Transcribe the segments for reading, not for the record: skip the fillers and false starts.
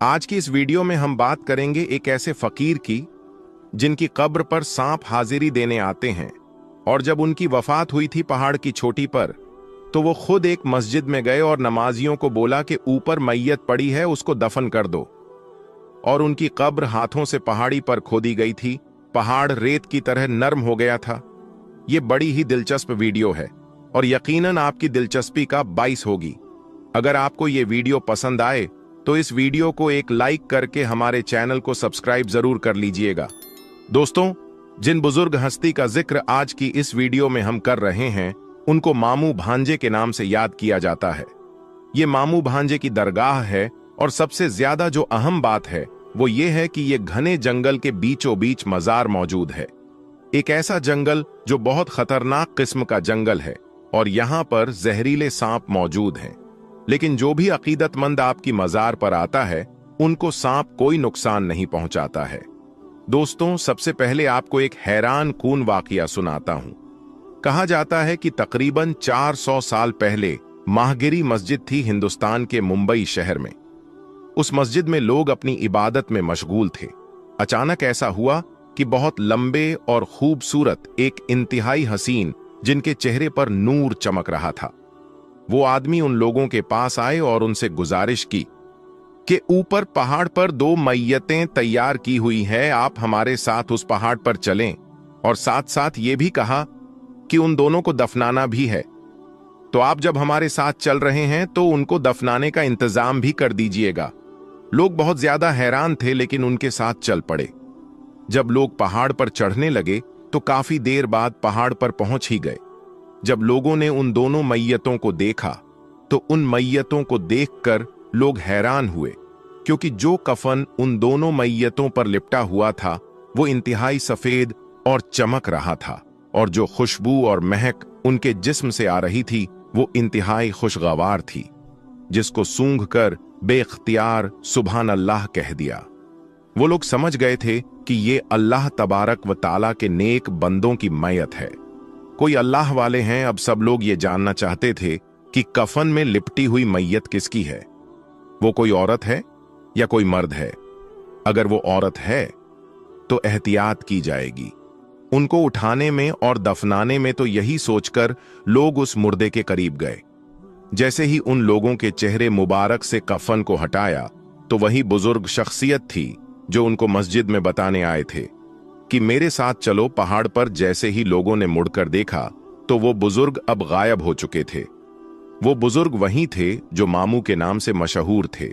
आज की इस वीडियो में हम बात करेंगे एक ऐसे फकीर की जिनकी कब्र पर सांप हाजिरी देने आते हैं, और जब उनकी वफात हुई थी पहाड़ की चोटी पर, तो वो खुद एक मस्जिद में गए और नमाजियों को बोला कि ऊपर मैयत पड़ी है, उसको दफन कर दो। और उनकी कब्र हाथों से पहाड़ी पर खोदी गई थी। पहाड़ रेत की तरह नरम हो गया था। ये बड़ी ही दिलचस्प वीडियो है और यकीनन आपकी दिलचस्पी का बाइस होगी। अगर आपको ये वीडियो पसंद आए तो इस वीडियो को एक लाइक करके हमारे चैनल को सब्सक्राइब जरूर कर लीजिएगा। दोस्तों, जिन बुजुर्ग हस्ती का जिक्र आज की इस वीडियो में हम कर रहे हैं, उनको मामू भांजे के नाम से याद किया जाता है। ये मामू भांजे की दरगाह है और सबसे ज्यादा जो अहम बात है वो ये है कि ये घने जंगल के बीचों बीच मजार मौजूद है। एक ऐसा जंगल जो बहुत खतरनाक किस्म का जंगल है और यहां पर जहरीले सांप मौजूद हैं। लेकिन जो भी अकीदतमंद आपकी मजार पर आता है, उनको सांप कोई नुकसान नहीं पहुंचाता है। दोस्तों, सबसे पहले आपको एक हैरान कून वाकया सुनाता हूं। कहा जाता है कि तकरीबन 400 साल पहले माहगिरी मस्जिद थी हिंदुस्तान के मुंबई शहर में। उस मस्जिद में लोग अपनी इबादत में मशगूल थे। अचानक ऐसा हुआ कि बहुत लंबे और खूबसूरत एक इंतहाई हसीन, जिनके चेहरे पर नूर चमक रहा था, वो आदमी उन लोगों के पास आए और उनसे गुजारिश की कि ऊपर पहाड़ पर 2 मैयतें तैयार की हुई है, आप हमारे साथ उस पहाड़ पर चलें। और साथ साथ ये भी कहा कि उन दोनों को दफनाना भी है, तो आप जब हमारे साथ चल रहे हैं तो उनको दफनाने का इंतजाम भी कर दीजिएगा। लोग बहुत ज्यादा हैरान थे, लेकिन उनके साथ चल पड़े। जब लोग पहाड़ पर चढ़ने लगे तो काफी देर बाद पहाड़ पर पहुंच ही गए। जब लोगों ने उन दोनों मैयतों को देखा तो उन मैयतों को देखकर लोग हैरान हुए, क्योंकि जो कफन उन दोनों मैयतों पर लिपटा हुआ था वो इंतहाई सफेद और चमक रहा था, और जो खुशबू और महक उनके जिस्म से आ रही थी वो इंतहाई खुशगवार थी, जिसको सूंघकर बेख्तियार सुभान अल्लाह कह दिया। वो लोग समझ गए थे कि ये अल्लाह तबारक व ताला के नेक बंदों की मैयत है। कोई अल्लाह वाले हैं। अब सब लोग ये जानना चाहते थे कि कफन में लिपटी हुई मैयत किसकी है। वो कोई औरत है या कोई मर्द है? अगर वो औरत है तो एहतियात की जाएगी। उनको उठाने में और दफनाने में तो यही सोचकर लोग उस मुर्दे के करीब गए। जैसे ही उन लोगों के चेहरे मुबारक से कफन को हटाया तो वही बुजुर्ग शख्सियत थी जो उनको मस्जिद में बताने आए थे कि मेरे साथ चलो पहाड़ पर। जैसे ही लोगों ने मुड़कर देखा तो वो बुजुर्ग अब गायब हो चुके थे। वो बुजुर्ग वही थे जो मामू के नाम से मशहूर थे।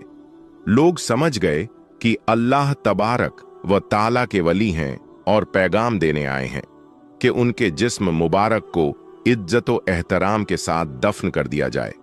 लोग समझ गए कि अल्लाह तबारक व ताला के वली हैं और पैगाम देने आए हैं कि उनके जिस्म मुबारक को इज्जत व एहतराम के साथ दफन कर दिया जाए।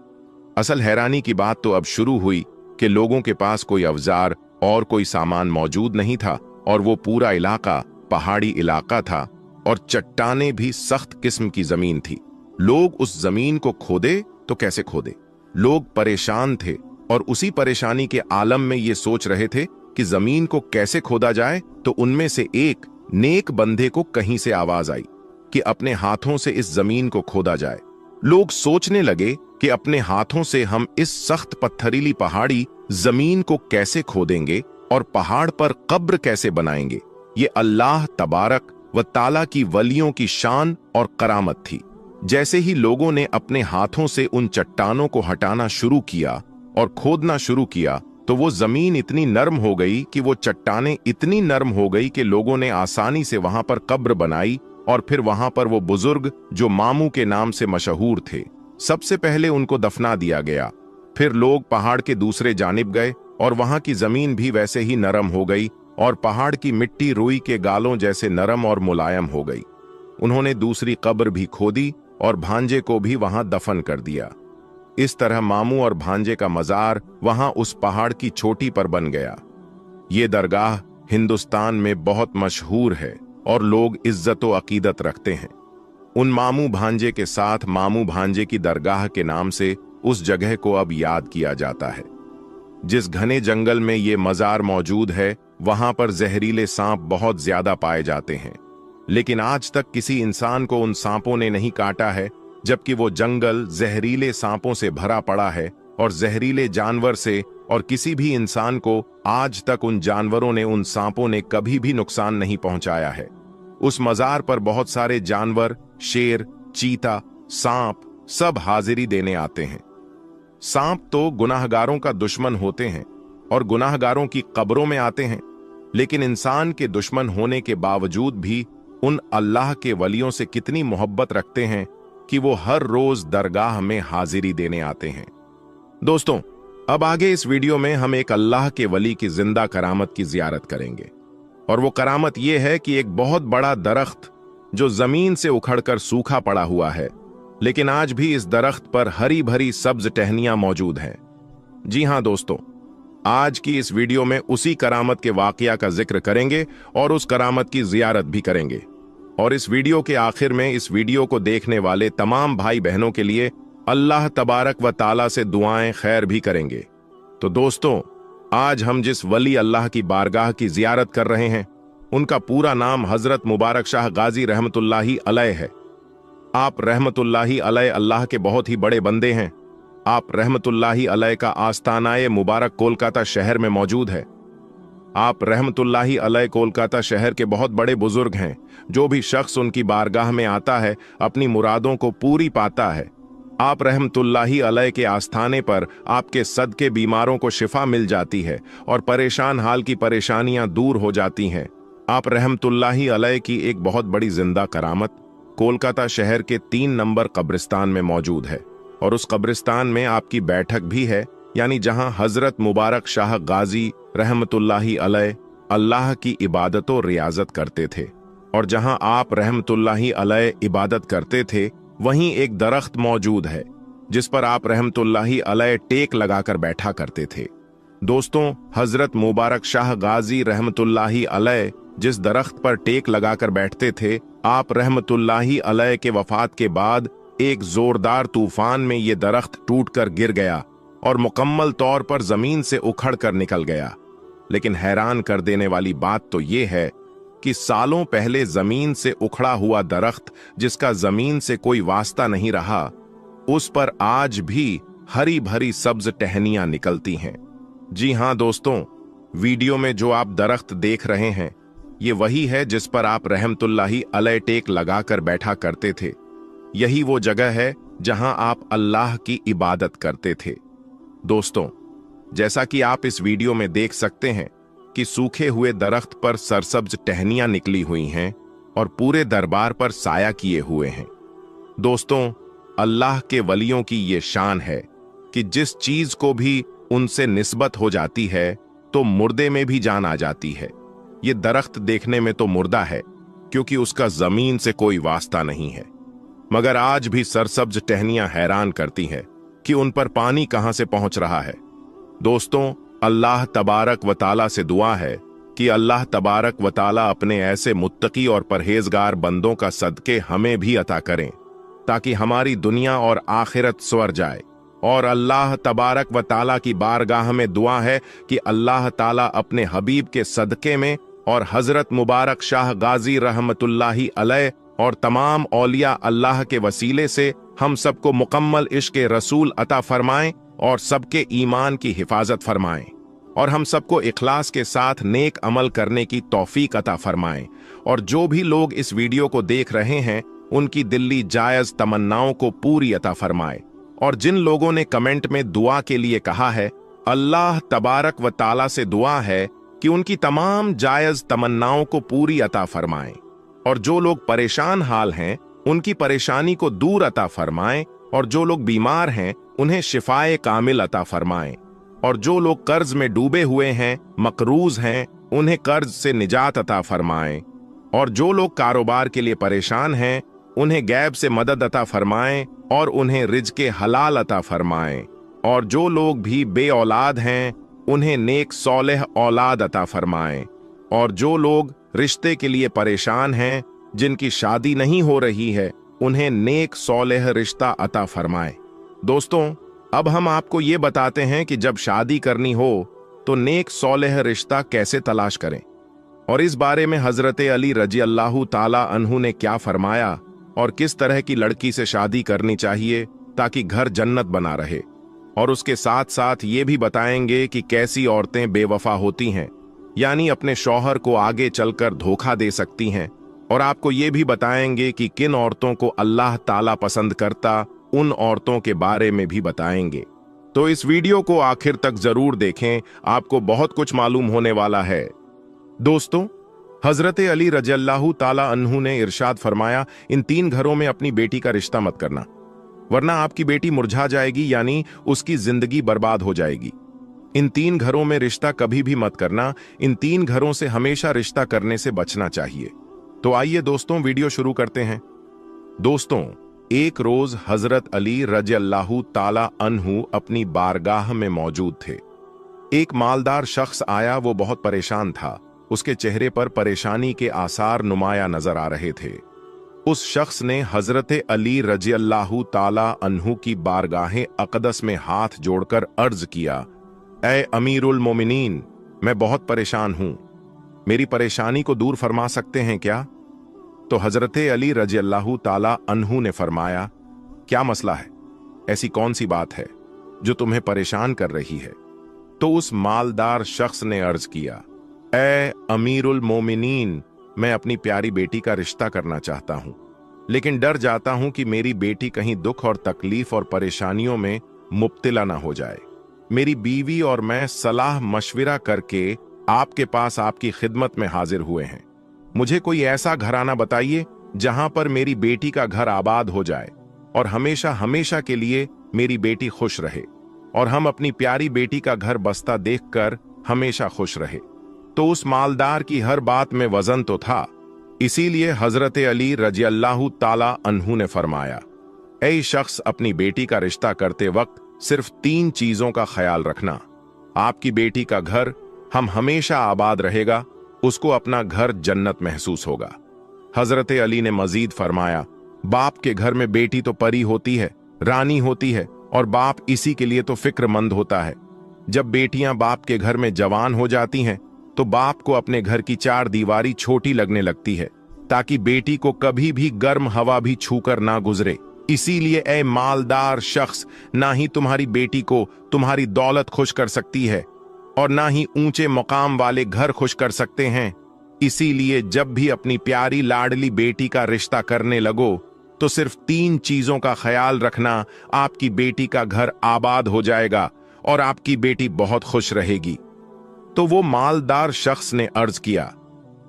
असल हैरानी की बात तो अब शुरू हुई कि लोगों के पास कोई अवजार और कोई सामान मौजूद नहीं था, और वो पूरा इलाका पहाड़ी इलाका था और चट्टानें भी सख्त किस्म की जमीन थी। लोग उस जमीन को खोदे तो कैसे खोदे? लोग परेशान थे और उसी परेशानी के आलम में ये सोच रहे थे कि जमीन को कैसे खोदा जाए। तो उनमें से एक नेक बंदे को कहीं से आवाज आई कि अपने हाथों से इस जमीन को खोदा जाए। लोग सोचने लगे कि अपने हाथों से हम इस सख्त पत्थरीली पहाड़ी जमीन को कैसे खोदेंगे और पहाड़ पर कब्र कैसे बनाएंगे। ये अल्लाह तबारक व ताला की वलियों की शान और करामत थी। जैसे ही लोगों ने अपने हाथों से उन चट्टानों को हटाना शुरू किया और खोदना शुरू किया तो वो जमीन इतनी नरम हो गई कि वो चट्टानें इतनी नरम हो गई कि लोगों ने आसानी से वहां पर कब्र बनाई। और फिर वहां पर वो बुजुर्ग जो मामू के नाम से मशहूर थे, सबसे पहले उनको दफना दिया गया। फिर लोग पहाड़ के दूसरे जानिब गए और वहां की जमीन भी वैसे ही नरम हो गई और पहाड़ की मिट्टी रुई के गालों जैसे नरम और मुलायम हो गई। उन्होंने दूसरी कब्र भी खोदी और भांजे को भी वहां दफन कर दिया। इस तरह मामू और भांजे का मजार वहां उस पहाड़ की चोटी पर बन गया। ये दरगाह हिंदुस्तान में बहुत मशहूर है और लोग इज्जत व अकीदत रखते हैं। उन मामू भांजे के साथ मामू भांजे की दरगाह के नाम से उस जगह को अब याद किया जाता है। जिस घने जंगल में ये मजार मौजूद है वहां पर जहरीले सांप बहुत ज्यादा पाए जाते हैं, लेकिन आज तक किसी इंसान को उन सांपों ने नहीं काटा है, जबकि वो जंगल जहरीले सांपों से भरा पड़ा है और जहरीले जानवर से और किसी भी इंसान को आज तक उन जानवरों ने, उन सांपों ने कभी भी नुकसान नहीं पहुंचाया है। उस मजार पर बहुत सारे जानवर, शेर, चीता, सांप सब हाजिरी देने आते हैं। सांप तो गुनाहगारों का दुश्मन होते हैं और गुनाहगारों की कब्रों में आते हैं, लेकिन इंसान के दुश्मन होने के बावजूद भी उन अल्लाह के वलियों से कितनी मोहब्बत रखते हैं कि वो हर रोज दरगाह में हाजिरी देने आते हैं। दोस्तों, अब आगे इस वीडियो में हम एक अल्लाह के वली की जिंदा करामत की जियारत करेंगे, और वो करामत ये है कि एक बहुत बड़ा दरख्त जो जमीन से उखड़कर सूखा पड़ा हुआ है, लेकिन आज भी इस दरख्त पर हरी भरी सब्ज टहनियां मौजूद हैं। जी हां दोस्तों, आज की इस वीडियो में उसी करामत के वाकया का जिक्र करेंगे और उस करामत की जियारत भी करेंगे। और इस वीडियो के आखिर में इस वीडियो को देखने वाले तमाम भाई बहनों के लिए अल्लाह तबारक व ताला से दुआएं खैर भी करेंगे। तो दोस्तों, आज हम जिस वली अल्लाह की बारगाह की जियारत कर रहे हैं, उनका पूरा नाम हजरत मुबारक शाह गाजी रहमतुल्लाही अलैह है। आप रहमतुल्लाही अलैह अल्लाह के बहुत ही बड़े बंदे हैं। आप रहमतुल्लाही अलैह का आस्तानाए मुबारक कोलकाता शहर में मौजूद है। आप रहमतुल्लाही अलैह कोलकाता शहर के बहुत बड़े बुजुर्ग हैं। जो भी शख्स उनकी बारगाह में आता है अपनी मुरादों को पूरी पाता है। आप रहमतुल्लाही अलैह के आस्थाने पर आपके सदके बीमारों को शिफा मिल जाती है और परेशान हाल की परेशानियां दूर हो जाती हैं। आप रहमतुल्लाही अलैह की एक बहुत बड़ी जिंदा करामत कोलकाता शहर के 3 नंबर कब्रिस्तान में मौजूद है, और उस कब्रिस्तान में आपकी बैठक भी है, यानी जहां हजरत मुबारक शाह गाजी रहमतुल्लाही अलैह अल्लाह की इबादत और रियाजत करते थे। और जहां आप रहमतुल्लाही अलैह इबादत करते थे, वहीं एक दरख्त मौजूद है जिस पर आप रहमतुल्लाही अलैह टेक लगाकर बैठा करते थे। दोस्तों, हजरत मुबारक शाह गाजी रहमतुल्लाही अलैह जिस दरख्त पर टेक लगाकर बैठते थे, आप रहमतुल्लाही अलैह के वफात के बाद एक जोरदार तूफान में ये दरख्त टूटकर गिर गया और मुकम्मल तौर पर जमीन से उखड़ कर निकल गया। लेकिन हैरान कर देने वाली बात तो ये है कि सालों पहले जमीन से उखड़ा हुआ दरख्त, जिसका जमीन से कोई वास्ता नहीं रहा, उस पर आज भी हरी भरी सब्ज टहनियां निकलती हैं। जी हां दोस्तों, वीडियो में जो आप दरख्त देख रहे हैं, ये वही है जिस पर आप रहमतुल्लाही अलैह टेक लगाकर बैठा करते थे। यही वो जगह है जहां आप अल्लाह की इबादत करते थे। दोस्तों, जैसा कि आप इस वीडियो में देख सकते हैं कि सूखे हुए दरख्त पर सरसब्ज टहनियां निकली हुई हैं और पूरे दरबार पर साया किए हुए हैं। दोस्तों, अल्लाह के वलियों की ये शान है कि जिस चीज को भी उनसे निस्बत हो जाती है तो मुर्दे में भी जान आ जाती है। ये दरख्त देखने में तो मुर्दा है क्योंकि उसका जमीन से कोई वास्ता नहीं है, मगर आज भी सरसब्ज टहनियां हैरान करती हैं कि उन पर पानी कहां से पहुंच रहा है। दोस्तों, अल्लाह तबारक व ताला से दुआ है कि अल्लाह तबारक व ताला अपने ऐसे मुत्तकी और परहेजगार बंदों का सदके हमें भी अता करें, ताकि हमारी दुनिया और आखिरत स्वर जाए। और अल्लाह तबारक व ताला की बारगाह में दुआ है कि अल्लाह ताला अपने हबीब के सदके में और हजरत मुबारक शाह गाजी रहमतुल्लाही अलैह और तमाम औलिया अल्लाह के वसीले से हम सबको मुकम्मल इश्क़ रसूल अता फरमाएं और सबके ईमान की हिफाजत फरमाएं, और हम सबको इखलास के साथ नेक अमल करने की तौफीक अता फरमाएं। और जो भी लोग इस वीडियो को देख रहे हैं, उनकी दिल्ली जायज तमन्नाओं को पूरी अता फरमाएं। और जिन लोगों ने कमेंट में दुआ के लिए कहा है, अल्लाह तबारक व ताला से दुआ है कि उनकी तमाम जायज तमन्नाओं को पूरी अता फरमाएं। और जो लोग परेशान हाल हैं, उनकी परेशानी को दूर अता फरमाएं। और जो लोग बीमार हैं, उन्हें शिफाए कामिल अता फरमाएं। और जो लोग कर्ज में डूबे हुए हैं, मकरूज हैं, उन्हें कर्ज से निजात अता फरमाएं। और जो लोग कारोबार के लिए परेशान हैं, उन्हें गैब से मदद अता फरमाएं और उन्हें रिज़्क़े हलाल अता फरमाएं। और जो लोग भी बे औलाद हैं, उन्हें नेक सौलेह औलाद अता फरमाएं। और जो लोग रिश्ते के लिए परेशान हैं, जिनकी शादी नहीं हो रही है, उन्हें नेक सौलेह रिश्ता अता फरमाएं। दोस्तों, अब हम आपको ये बताते हैं कि जब शादी करनी हो तो नेक सौलेह रिश्ता कैसे तलाश करें, और इस बारे में हजरत अली रजी अल्लाह ताला अन्हु ने क्या फरमाया और किस तरह की लड़की से शादी करनी चाहिए ताकि घर जन्नत बना रहे। और उसके साथ साथ ये भी बताएंगे कि कैसी औरतें बेवफा होती हैं, यानी अपने शौहर को आगे चलकर धोखा दे सकती हैं। और आपको ये भी बताएंगे कि किन औरतों को अल्लाह ताला पसंद करता, उन औरतों के बारे में भी बताएंगे। तो इस वीडियो को आखिर तक जरूर देखें, आपको बहुत कुछ मालूम होने वाला है। दोस्तों, हजरत अली रज़ियल्लाहु ताला अन्हु ने इरशाद फरमाया, इन 3 घरों में अपनी बेटी का रिश्ता मत करना, वरना आपकी बेटी मुरझा जाएगी, यानी उसकी जिंदगी बर्बाद हो जाएगी। इन 3 घरों में रिश्ता कभी भी मत करना। इन 3 घरों से हमेशा रिश्ता करने से बचना चाहिए। तो आइए दोस्तों, वीडियो शुरू करते हैं। दोस्तों, एक रोज हजरत अली रज़ियल्लाहु ताला अन्हु अपनी बारगाह में मौजूद थे। एक मालदार शख्स आया, वो बहुत परेशान था। उसके चेहरे पर परेशानी के आसार नुमाया नजर आ रहे थे। उस शख्स ने हजरत अली रज़ियल्लाहु ताला अन्हु की बारगाह अक़दस में हाथ जोड़कर अर्ज किया, ऐ अमीरुल मोमिनीन, मैं बहुत परेशान हूं, मेरी परेशानी को दूर फरमा सकते हैं क्या? तो हजरत अली रज़ियल्लाहु ताला अन्हु ने फरमाया, क्या मसला है? ऐसी कौन सी बात है जो तुम्हें परेशान कर रही है? तो उस मालदार शख्स ने अर्ज किया, ऐ अमीरुल मोमिनीन, मैं अपनी प्यारी बेटी का रिश्ता करना चाहता हूं, लेकिन डर जाता हूं कि मेरी बेटी कहीं दुख और तकलीफ और परेशानियों में मुब्तला ना हो जाए। मेरी बीवी और मैं सलाह मशविरा करके आपके पास आपकी खिदमत में हाजिर हुए हैं। मुझे कोई ऐसा घराना बताइए जहां पर मेरी बेटी का घर आबाद हो जाए और हमेशा हमेशा के लिए मेरी बेटी खुश रहे और हम अपनी प्यारी बेटी का घर बसता देखकर हमेशा खुश रहे। तो उस मालदार की हर बात में वजन तो था, इसीलिए हजरत अली रज़ियल्लाहु ताला अन्हु ने फरमाया, ऐ शख्स, अपनी बेटी का रिश्ता करते वक्त सिर्फ 3 चीजों का ख्याल रखना। आपकी बेटी का घर हम हमेशा आबाद रहेगा, उसको अपना घर जन्नत महसूस होगा। हजरत अली ने मजीद फरमाया, बाप के घर में बेटी तो परी होती है, रानी होती है, और बाप इसी के लिए तो फिक्रमंद होता है। जब बेटियां बाप के घर में जवान हो जाती हैं तो बाप को अपने घर की 4 दीवारी छोटी लगने लगती है, ताकि बेटी को कभी भी गर्म हवा भी छूकर ना गुजरे। इसीलिए ऐ मालदार शख्स, ना ही तुम्हारी बेटी को तुम्हारी दौलत खुश कर सकती है और ना ही ऊंचे मकाम वाले घर खुश कर सकते हैं। इसीलिए जब भी अपनी प्यारी लाडली बेटी का रिश्ता करने लगो तो सिर्फ 3 चीजों का ख्याल रखना, आपकी बेटी का घर आबाद हो जाएगा और आपकी बेटी बहुत खुश रहेगी। तो वो मालदार शख्स ने अर्ज किया,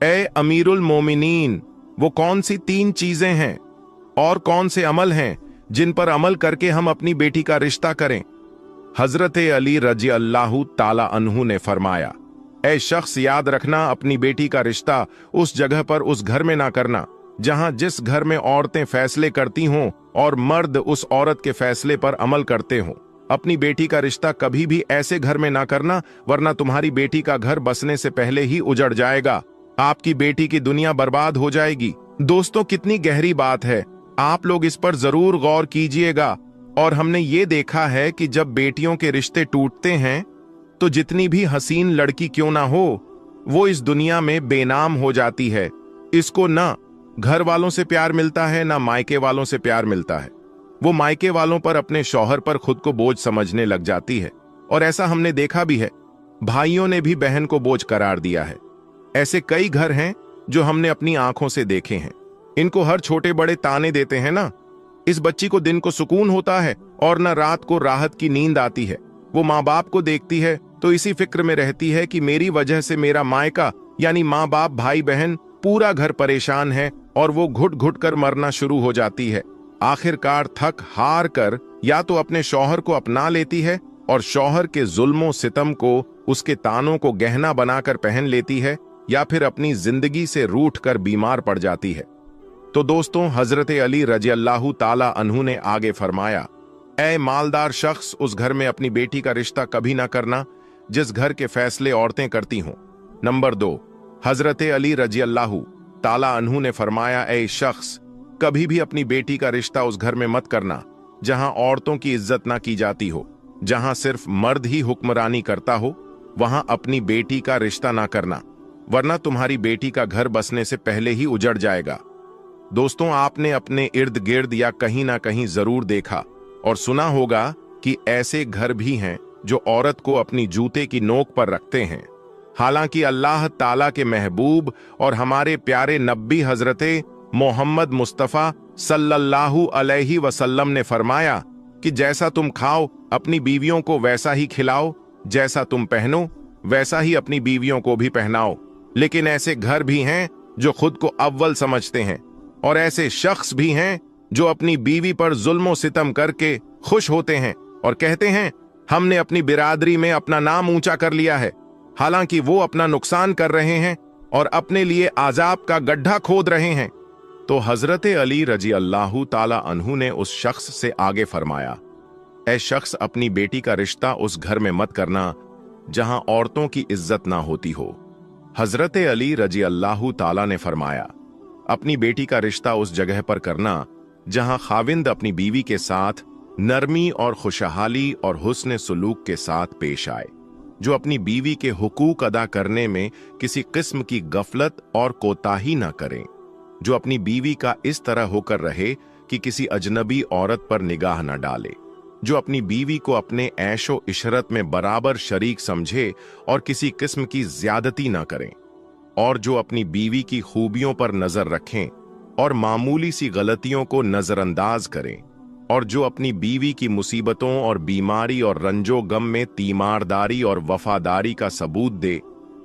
ए अमीरुल मोमिनीन, वो कौन सी 3 चीजें हैं और कौन से अमल हैं जिन पर अमल करके हम अपनी बेटी का रिश्ता करें? हजरत अली रज़ियल्लाहु ताला अन्हु ने फरमाया, ऐ शख्स, याद रखना, अपनी बेटी का रिश्ता उस जगह पर, उस घर में ना करना जहां जिस घर में औरतें फैसले करती हों और मर्द उस औरत के फैसले पर अमल करते हों। अपनी बेटी का रिश्ता कभी भी ऐसे घर में ना करना, वरना तुम्हारी बेटी का घर बसने से पहले ही उजड़ जाएगा, आपकी बेटी की दुनिया बर्बाद हो जाएगी। दोस्तों, कितनी गहरी बात है, आप लोग इस पर जरूर गौर कीजिएगा। और हमने ये देखा है कि जब बेटियों के रिश्ते टूटते हैं तो जितनी भी हसीन लड़की क्यों ना हो, वो इस दुनिया में बेनाम हो जाती है। इसको ना घर वालों से प्यार मिलता है, ना मायके वालों से प्यार मिलता है। वो मायके वालों पर, अपने शौहर पर खुद को बोझ समझने लग जाती है। और ऐसा हमने देखा भी है, भाइयों ने भी बहन को बोझ करार दिया है। ऐसे कई घर हैं जो हमने अपनी आंखों से देखे हैं। इनको हर छोटे बड़े ताने देते हैं ना, इस बच्ची को दिन को सुकून होता है और न रात को राहत की नींद आती है। वो माँ बाप को देखती है तो इसी फिक्र में रहती है कि मेरी वजह से मेरा मायका, यानी माँ बाप, भाई बहन, पूरा घर परेशान है, और वो घुट घुट कर मरना शुरू हो जाती है। आखिरकार थक हार कर या तो अपने शौहर को अपना लेती है और शौहर के जुल्मों सितम को, उसके तानों को गहना बनाकर पहन लेती है, या फिर अपनी जिंदगी से रूठ कर बीमार पड़ जाती है। तो दोस्तों, हजरत अली रज़ियल्लाहु ताला अन्हु ने आगे फरमाया, ऐ मालदार शख्स, उस घर में अपनी बेटी का रिश्ता कभी ना करना जिस घर के फैसले औरतें करती हों। नंबर 2, हजरत अली रज़ियल्लाहु ताला अन्हु ने फरमाया, ऐ शख्स, कभी भी अपनी बेटी का रिश्ता उस घर में मत करना जहां औरतों की इज्जत ना की जाती हो, जहां सिर्फ मर्द ही हुक्मरानी करता हो, वहां अपनी बेटी का रिश्ता ना करना, वरना तुम्हारी बेटी का घर बसने से पहले ही उजड़ जाएगा। दोस्तों, आपने अपने इर्द गिर्द या कहीं ना कहीं जरूर देखा और सुना होगा कि ऐसे घर भी हैं जो औरत को अपनी जूते की नोक पर रखते हैं। हालांकि अल्लाह ताला के महबूब और हमारे प्यारे नबी हजरते मोहम्मद मुस्तफ़ा सल्लल्लाहु अलैहि वसल्लम ने फरमाया कि जैसा तुम खाओ अपनी बीवियों को वैसा ही खिलाओ, जैसा तुम पहनो वैसा ही अपनी बीवियों को भी पहनाओ। लेकिन ऐसे घर भी हैं जो खुद को अव्वल समझते हैं, और ऐसे शख्स भी हैं जो अपनी बीवी पर जुल्म सितम करके खुश होते हैं और कहते हैं हमने अपनी बिरादरी में अपना नाम ऊंचा कर लिया है, हालांकि वो अपना नुकसान कर रहे हैं और अपने लिए आजाब का गड्ढा खोद रहे हैं। तो हजरत अली रजी अल्लाह ताला अन्हु ने उस शख्स से आगे फरमाया, ऐ शख्स, अपनी बेटी का रिश्ता उस घर में मत करना जहां औरतों की इज्जत ना होती हो। हजरत अली रजी अल्लाह ताला ने फरमाया, अपनी बेटी का रिश्ता उस जगह पर करना जहां खाविंद अपनी बीवी के साथ नरमी और खुशहाली और हुस्न सुलूक के साथ पेश आए, जो अपनी बीवी के हुकूक अदा करने में किसी किस्म की गफलत और कोताही न करें, जो अपनी बीवी का इस तरह होकर रहे कि किसी अजनबी औरत पर निगाह न डाले, जो अपनी बीवी को अपने ऐशो इशरत में बराबर शरीक समझे और किसी किस्म की ज्यादती न करें, और जो अपनी बीवी की खूबियों पर नजर रखें और मामूली सी गलतियों को नजरअंदाज करें, और जो अपनी बीवी की मुसीबतों और बीमारी और रंजो गम में तीमारदारी और वफादारी का सबूत दे,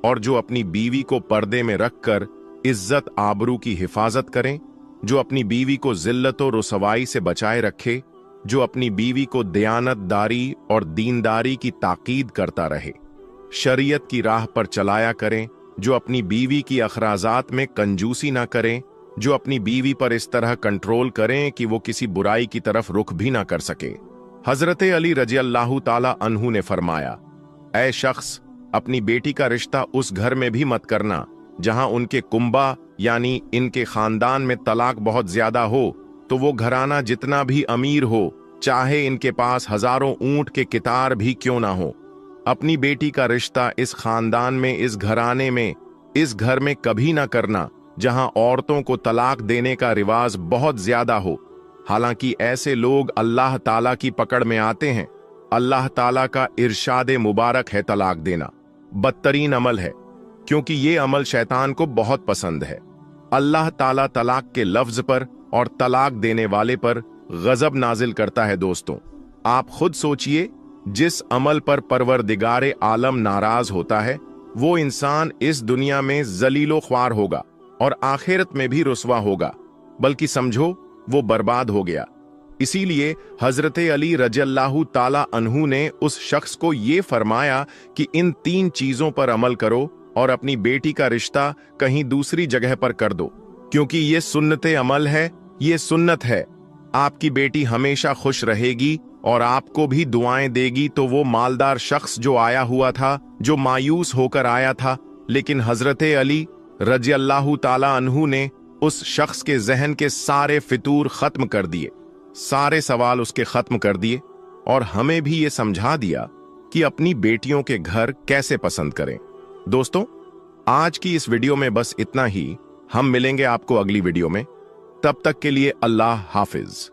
और जो अपनी बीवी को पर्दे में रखकर इज्जत आबरू की हिफाजत करें, जो अपनी बीवी को जिल्लत और रुसवाई से बचाए रखे, जो अपनी बीवी को दयानतदारी और दीनदारी की ताकीद करता रहे, शरीयत की राह पर चलाया करें, जो अपनी बीवी की अखराजात में कंजूसी ना करें, जो अपनी बीवी पर इस तरह कंट्रोल करें कि वो किसी बुराई की तरफ रुख भी ना कर सके। हजरत अली रजी अल्लाह ताला अन्हु ने फरमाया, ऐ शख्स, अपनी बेटी का रिश्ता उस घर में भी मत करना जहां उनके कुंबा यानी इनके खानदान में तलाक बहुत ज्यादा हो, तो वो घराना जितना भी अमीर हो, चाहे इनके पास हजारों ऊंट के कितार भी क्यों ना हो, अपनी बेटी का रिश्ता इस खानदान में, इस घराने में, इस घर में कभी ना करना जहां औरतों को तलाक देने का रिवाज बहुत ज्यादा हो। हालांकि ऐसे लोग अल्लाह ताला की पकड़ में आते हैं। अल्लाह ताला का इरशाद मुबारक है तलाक देना बदतरीन अमल है, क्योंकि ये अमल शैतान को बहुत पसंद है। अल्लाह ताला तलाक के लफ्ज पर और तलाक देने वाले पर गजब नाजिल करता है। दोस्तों, आप खुद सोचिए, जिस अमल पर परवरदिगारे आलम नाराज होता है, वो इंसान इस दुनिया में जलीलो ख्वार होगा और आखिरत में भी रुसवा होगा, बल्कि समझो वो बर्बाद हो गया। इसीलिए हजरत अली रज़ियल्लाहु ताला अन्हु ने उस शख्स को ये फरमाया कि इन 3 चीजों पर अमल करो और अपनी बेटी का रिश्ता कहीं दूसरी जगह पर कर दो, क्योंकि ये सुन्नते अमल है, ये सुन्नत है। आपकी बेटी हमेशा खुश रहेगी और आपको भी दुआएं देगी। तो वो मालदार शख्स जो आया हुआ था, जो मायूस होकर आया था, लेकिन हजरत अली रज़ियल्लाहु ताला अन्हु ने उस शख्स के जहन के सारे फितूर खत्म कर दिए, सारे सवाल उसके खत्म कर दिए और हमें भी ये समझा दिया कि अपनी बेटियों के घर कैसे पसंद करें। दोस्तों, आज की इस वीडियो में बस इतना ही। हम मिलेंगे आपको अगली वीडियो में। तब तक के लिए अल्लाह हाफिज।